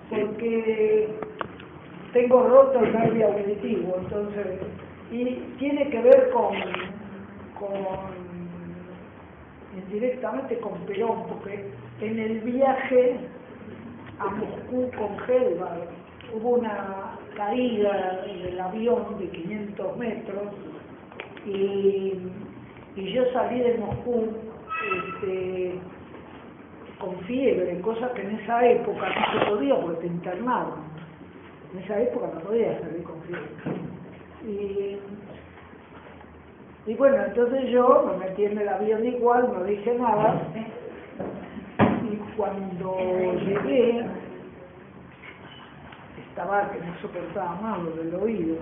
porque tengo roto el nervio auditivo, entonces, y tiene que ver con indirectamente con Perón, porque en el viaje a Moscú con Gelbard hubo una caída del avión de 500 metros y yo salí de Moscú con fiebre, cosa que en esa época no se podía porque te internaban. En esa época no podía salir con fiebre. Y bueno, entonces yo me metí en el avión igual, no dije nada, y cuando llegué, estaba que no soportaba más lo del oído,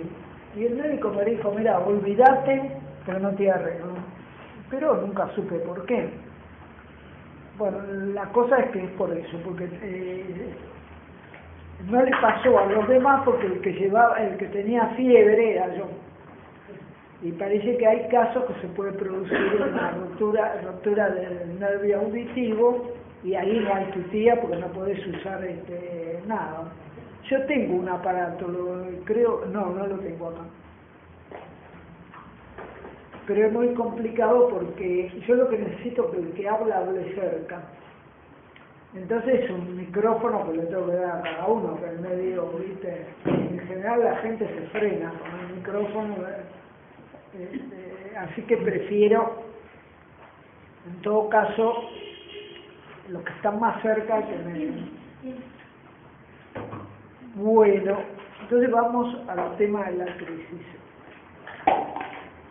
y el médico me dijo, mira, olvídate, pero no te arreglo. Pero nunca supe por qué. Bueno, la cosa es que es por eso, porque no le pasó a los demás porque el que tenía fiebre era yo. Y parece que hay casos que se puede producir una ruptura del nervio auditivo y ahí no hay tutía porque no podés usar nada. Yo tengo un aparato, no lo tengo acá. Pero es muy complicado porque yo lo que necesito es que el que habla hable cerca. Entonces es un micrófono que le tengo que dar a cada uno, que en medio, ¿viste? En general la gente se frena con el micrófono, así que prefiero, en todo caso, los que están más cerca que me... Bueno, entonces vamos al tema de la crisis.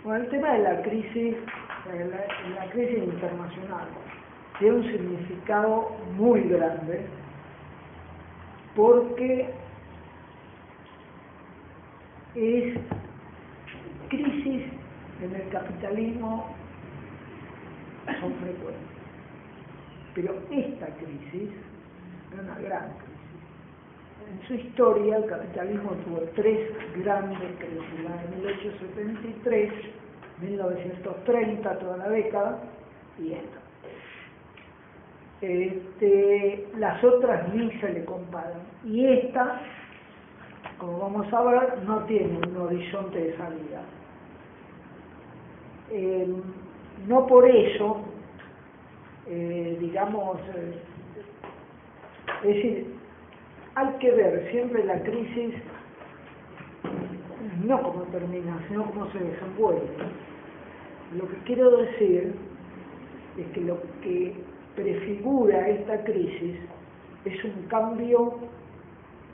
Bueno, el tema de la crisis, la crisis internacional, tiene un significado muy grande porque es crisis en el capitalismo son frecuentes, pero esta crisis es una gran crisis. En su historia el capitalismo tuvo tres grandes crisis, la de 1873, 1930, toda la década, y esta. Las otras ni se le comparan, y esta, como vamos a ver, no tiene un horizonte de salida. No por eso, digamos, es decir, hay que ver siempre la crisis no cómo termina, sino cómo se desenvuelve. Lo que quiero decir es que lo que prefigura esta crisis es un cambio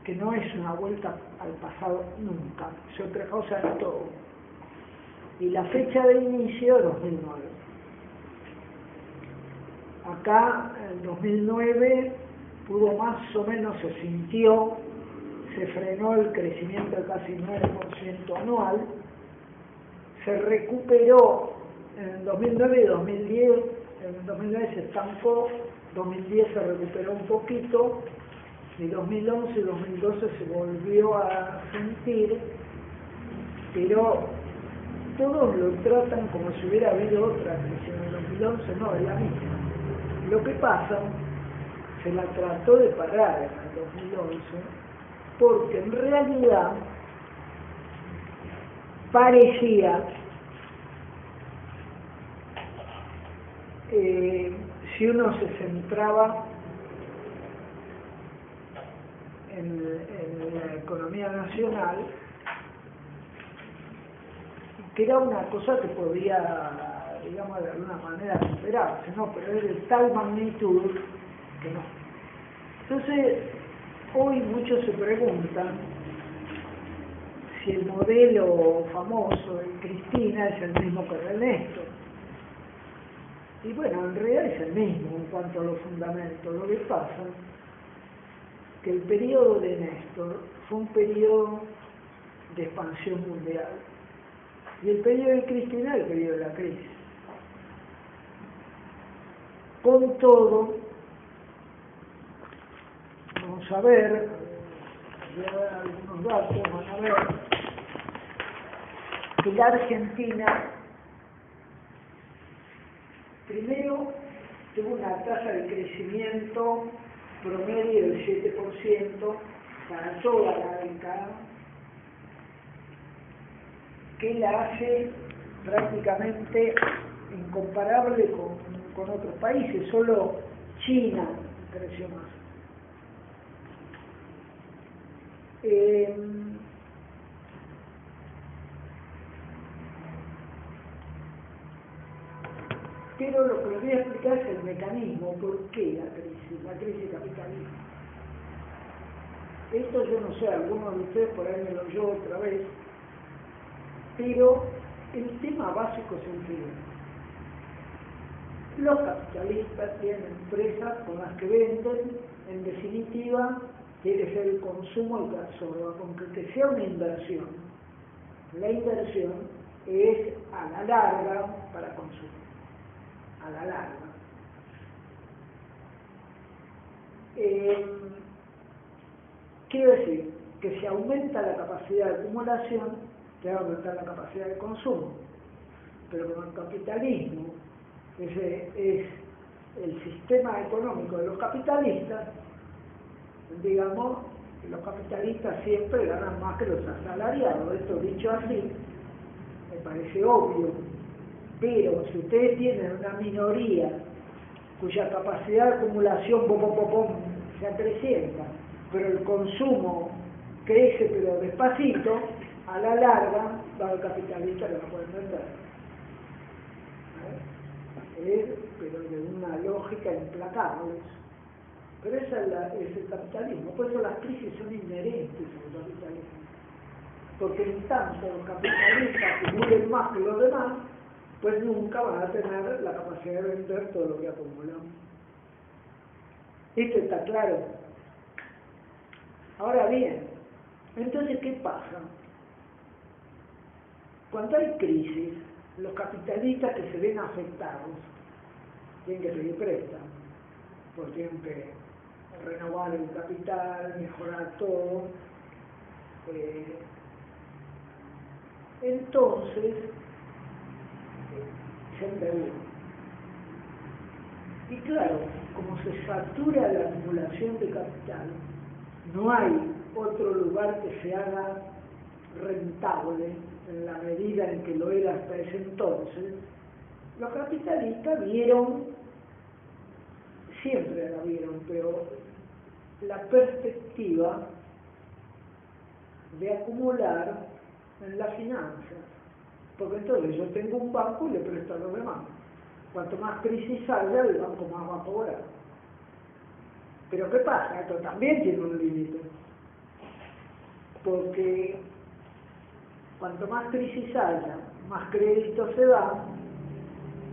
que no es una vuelta al pasado nunca, es otra cosa de todo. Y la fecha de inicio es 2009. Acá, en 2009, pudo más o menos, se sintió, se frenó el crecimiento de casi 9% anual, se recuperó en 2009 y 2010, en 2009 se estancó, 2010 se recuperó un poquito, y 2011 y 2012 se volvió a sentir, pero todos lo tratan como si hubiera habido otra crisis. En el 2011 no, es la misma. Lo que pasa, se la trató de parar en el 2011, porque en realidad parecía, si uno se centraba en la economía nacional, que era una cosa que podía, digamos, de alguna manera superarse, ¿no? Pero es de tal magnitud que no. Entonces, hoy muchos se preguntan si el modelo famoso de Cristina es el mismo que el de Néstor. Y bueno, en realidad es el mismo en cuanto a los fundamentos. Lo que pasa es que el periodo de Néstor fue un periodo de expansión mundial. Y el periodo de Cristina es el periodo de la crisis. Con todo, vamos a ver, voy a dar algunos datos, van a ver que la Argentina primero tuvo una tasa de crecimiento promedio del 7%, crecimiento para toda la década, que la hace prácticamente incomparable con otros países. Solo China creció más. Pero lo que les voy a explicar es el mecanismo, por qué la crisis capitalista. Esto yo no sé, alguno de ustedes por ahí me lo oyó otra vez, pero el tema básico es el siguiente. Los capitalistas tienen empresas con las que venden, en definitiva, tiene que ser el consumo el que absorba, con que sea una inversión. La inversión es a la larga para consumir, a la larga. Quiero decir que si aumenta la capacidad de acumulación, te va a aumentar la capacidad de consumo. Pero con el capitalismo, ese es el sistema económico de los capitalistas, digamos, los capitalistas siempre ganan más que los asalariados. Esto dicho así, me parece obvio, pero si ustedes tienen una minoría cuya capacidad de acumulación se acrecienta, pero el consumo crece pero despacito, a la larga va al capitalista que no pueden vender. Pero de una lógica implacable. Pero esa es el capitalismo. Por eso las crisis son inherentes al capitalismo. Porque en tanto los capitalistas acumulen más que los demás, pues nunca van a tener la capacidad de vender todo lo que acumulan. ¿Esto está claro? Ahora bien, entonces, ¿qué pasa? Cuando hay crisis, los capitalistas que se ven afectados tienen que pedir préstamo, porque tienen que renovar el capital, mejorar todo. Entonces, se endeudan. Y claro, como se satura la acumulación de capital, no hay otro lugar que se haga rentable en la medida en que lo era hasta ese entonces. Los capitalistas vieron, siempre la vieron, pero la perspectiva de acumular en las finanzas. Porque entonces yo tengo un banco y le presto a los demás. Cuanto más crisis haya, el banco más va a cobrar. Pero ¿qué pasa? Esto también tiene un límite. Porque cuanto más crisis haya, más crédito se da,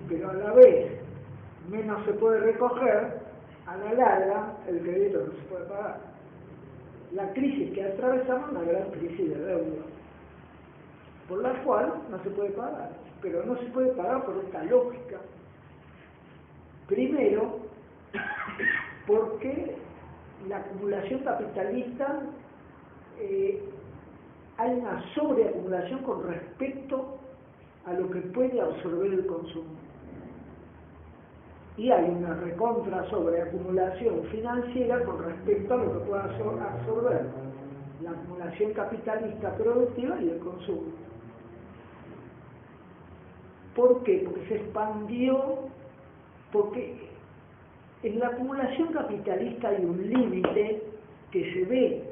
pero a la vez menos se puede recoger, a la larga el crédito no se puede pagar. La crisis que atravesamos es una gran crisis de deuda, por la cual no se puede pagar, pero no se puede pagar por esta lógica. Primero, porque la acumulación capitalista, hay una sobreacumulación con respecto a lo que puede absorber el consumo. Y hay una recontra sobreacumulación financiera con respecto a lo que puede absorber la acumulación capitalista productiva y el consumo. ¿Por qué? Porque se expandió, porque en la acumulación capitalista hay un límite que se ve,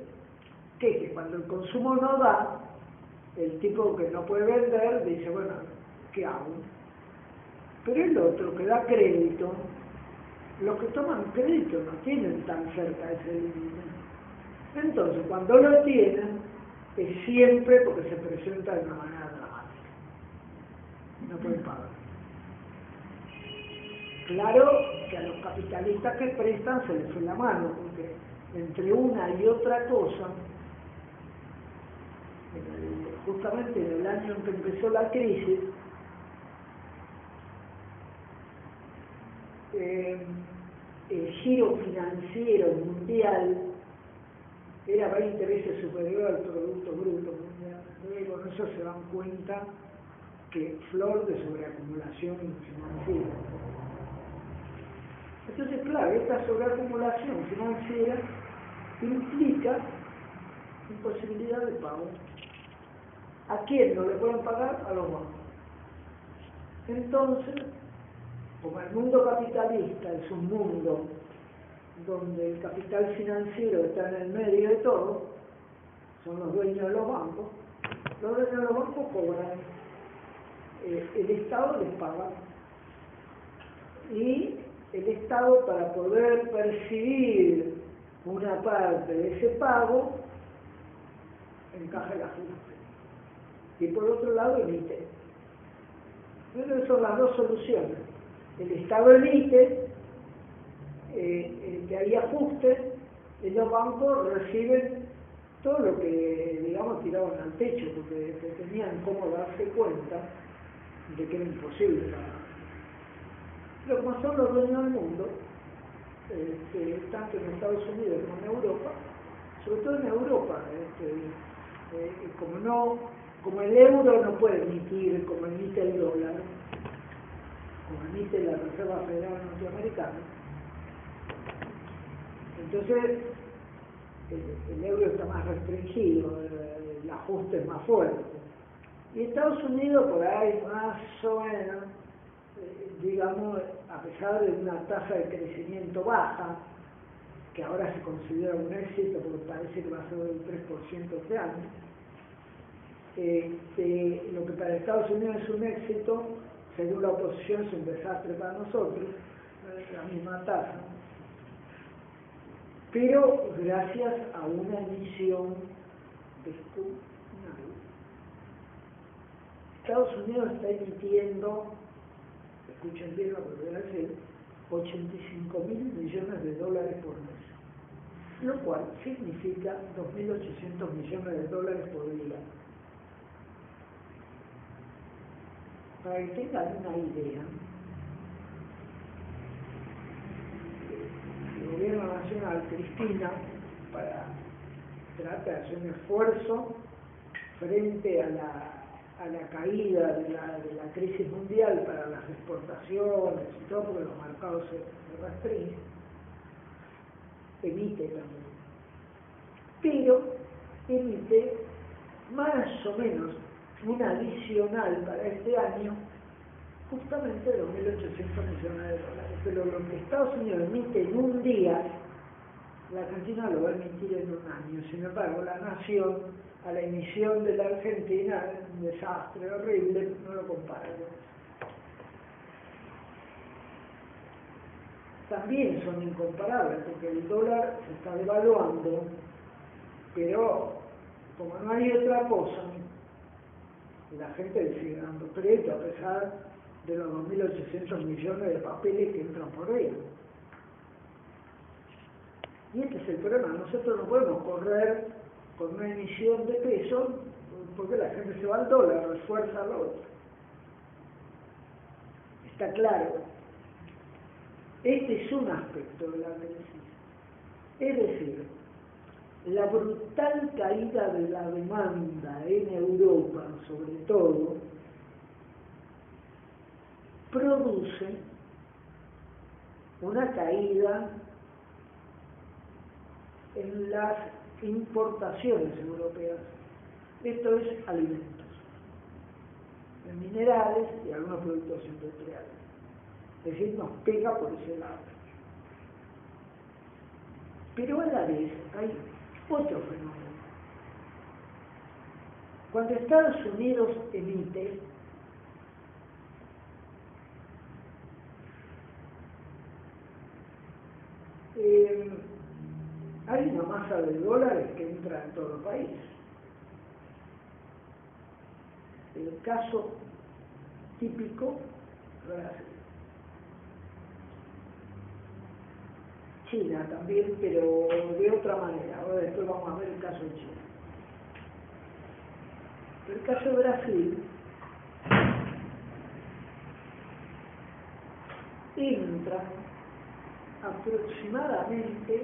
que es que cuando el consumo no da, el tipo que no puede vender dice, bueno, ¿qué hago? Pero el otro que da crédito, los que toman crédito no tienen tan cerca ese límite. Entonces, cuando lo tienen, es siempre porque se presenta de una manera dramática. No pueden pagar. Claro que a los capitalistas que prestan se les fue la mano, porque entre una y otra cosa, justamente en el año en que empezó la crisis, el giro financiero mundial era 20 veces superior al Producto Bruto Mundial. Entonces, con eso se dan cuenta que flor de sobreacumulación financiera. Entonces, claro, esta sobreacumulación financiera implica imposibilidad de pago. ¿A quién no le pueden pagar? A los bancos. Entonces, como el mundo capitalista es un mundo donde el capital financiero está en el medio de todo, son los dueños de los bancos cobran, el Estado les paga, y el Estado, para poder percibir una parte de ese pago, encaja el ajuste, y por otro lado emite. Entonces son las dos soluciones. El Estado emite, que hay ajuste, y los bancos reciben todo lo que, digamos, tiraban al techo, porque tenían cómo darse cuenta de que era imposible pagar. Pero como son los dueños del mundo, tanto en Estados Unidos como en Europa, sobre todo en Europa, como el euro no puede emitir como emite el dólar, como emite la Reserva Federal Norteamericana, entonces el euro está más restringido, el ajuste es más fuerte. Y Estados Unidos por ahí más o menos, digamos, a pesar de una tasa de crecimiento baja, que ahora se considera un éxito porque parece que va a ser del 3% este año, lo que para Estados Unidos es un éxito, según la oposición es un desastre para nosotros, es la misma tasa, pero gracias a una emisión descomunal. Estados Unidos está emitiendo, escuchen bien lo que voy a decir, 85.000 millones de dólares por mes, lo cual significa 2.800 millones de dólares por día. Para que tengan una idea, el gobierno nacional, Cristina, trata de hacer un esfuerzo frente a la caída de la crisis mundial para las exportaciones y todo, porque los mercados se restringen, emite también. Pero emite más o menos un adicional para este año, justamente de 2.800 millones de dólares. Pero lo que Estados Unidos emite en un día, la Argentina lo va a emitir en un año. Sin embargo, la nación, a la emisión de la Argentina, es un desastre horrible, no lo compara. También son incomparables, porque el dólar se está devaluando, pero como no hay otra cosa, la gente sigue dando crédito a pesar de los 2.800 millones de papeles que entran por ahí. Y este es el problema. Nosotros no podemos correr con una emisión de pesos porque la gente se va al dólar, refuerza al otro. Está claro. Este es un aspecto de la crisis. Es decir, la brutal caída de la demanda en Europa, sobre todo, produce una caída en las importaciones europeas. Esto es alimentos, en minerales y algunos productos industriales. Es decir, nos pega por ese lado. Pero a la vez hay otro fenómeno. Cuando Estados Unidos emite, hay una masa de dólares que entra en todo el país. El caso típico, Brasil. China también, pero de otra manera. Ahora después vamos a ver el caso de China. El caso de Brasil entra aproximadamente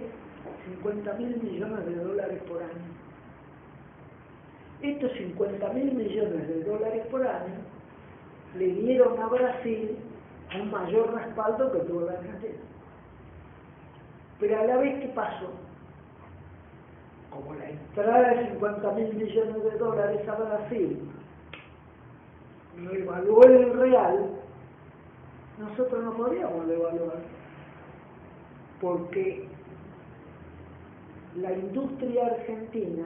50.000 millones de dólares por año. Estos 50.000 millones de dólares por año le dieron a Brasil un mayor respaldo que tuvo la Argentina. Pero a la vez, ¿qué pasó? trae 50.000 millones de dólares a Brasil, revaluó el real, nosotros no podíamos devaluar, porque la industria argentina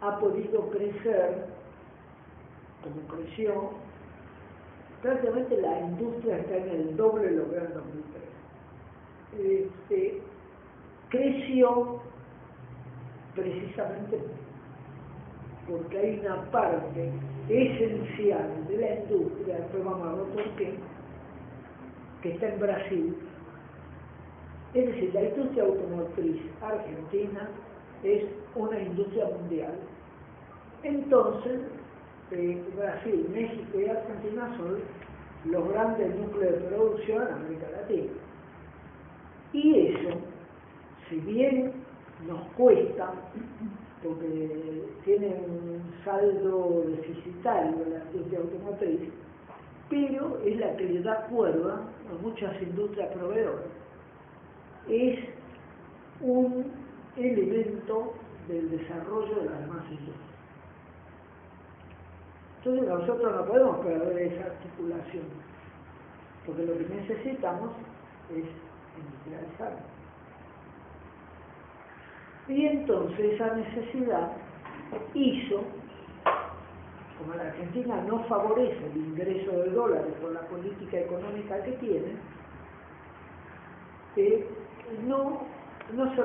ha podido crecer, como creció, prácticamente la industria está en el doble de lo que era en 2003. Creció precisamente porque hay una parte esencial de la industria, después vamos a ver por qué, que está en Brasil. Es decir, la industria automotriz argentina es una industria mundial. Entonces, Brasil, México y Argentina son los grandes núcleos de producción en América Latina. Y eso, si bien nos cuesta, porque tiene un saldo deficitario la industria automotriz, pero es la que le da cuerda a muchas industrias proveedoras. Es un elemento del desarrollo de las demás industrias. Entonces nosotros no podemos perder esa articulación, porque lo que necesitamos es industrializar. Y entonces esa necesidad hizo, como la Argentina no favorece el ingreso de dólares por la política económica que tiene, no se